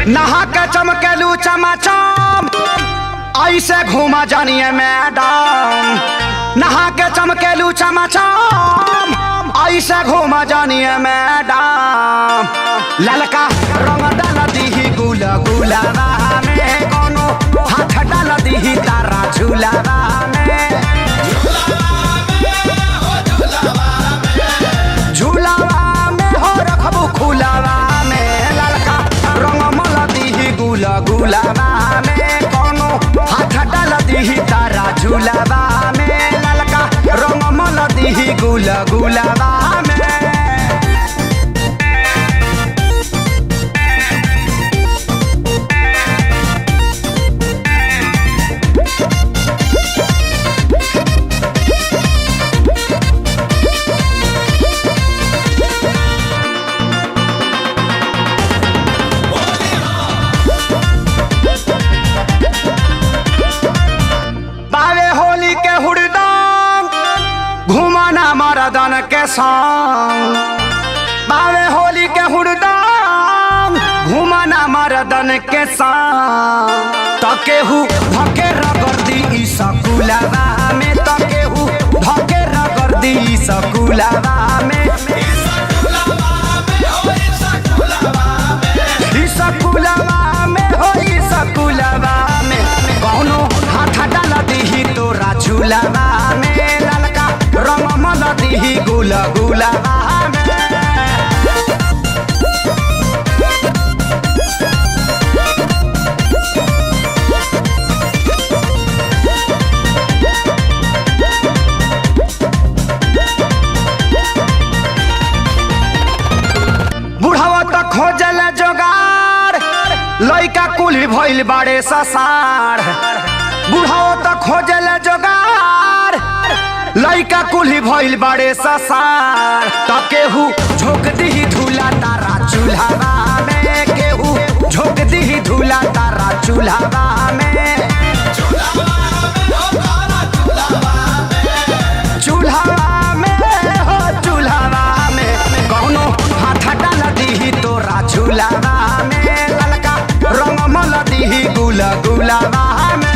नहा के चमकेलू चमाचम ऐसे घूमा जानिए मैडम। नहा के चमकेलू चमाचम ऐसे घूमा जानिए मैडम। ललका रंग डाल दी गुला गुलाबा में कोनो हाथ डाल दी तारा झूलाबा में। झूलाबा में हो रखबू खुलाबा में ललका रंग मल दी गुला गुलाबा में कोनो हाथ डाल दी तारा झूलाबा में ललका रंग मल दी गुला गुलाबा में। घुमाना मर्दन के संग बावे होली के हुड़दम घुमाना मर्दन के संग तकेहू धके रगर्दी ई सकुलाबा में तकेहू धके रगर्दी ई सकुलाबा में। ई सकुलाबा में हो ई सकुलाबा में कौनो हाथ डाल दी तोरा झूलाबा में ललका रंग मल दी गुला गुलाबा में। बुढ़ावा तो खोजल जोगार लइका कुली भइल बाड़े ससार। बुढ़ावा तो खोजल जोगार लइका कुली भइल बाड़े ससार तकेहू झोंक दी धूला तारा चूल्हावा में केहू झोंक दी धूला तारा चूल्हावा में। चूल्हावा में हो चूल्हावा में कौनो हाथ डाल दी तोरा झूलावा में ललका रंग मल दी गुला गुलाबा में।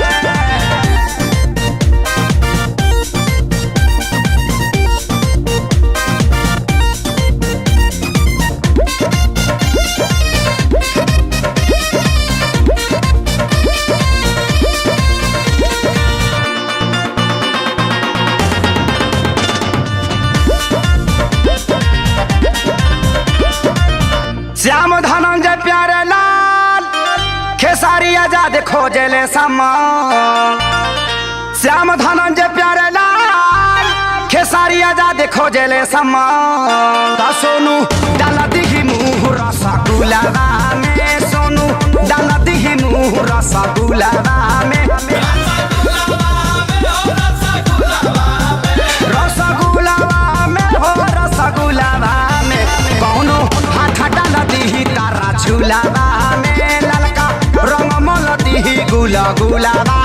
श्याम धनंजय प्यारे लाल खेसारी आजाद खोजले समान। श्याम धनंजय प्यारे लाल खेसारी आजाद खोजले समान ता सोनू डाल दी मुँह रसगुलाबा में सोनू डाल दी मुँह रसगुलाबा में। रसगुलाबा में हो रसगुलाबा में कौनो हाथ डाल दी तारा झूलाबा में ललका रंग मल दी गुला गुलाबा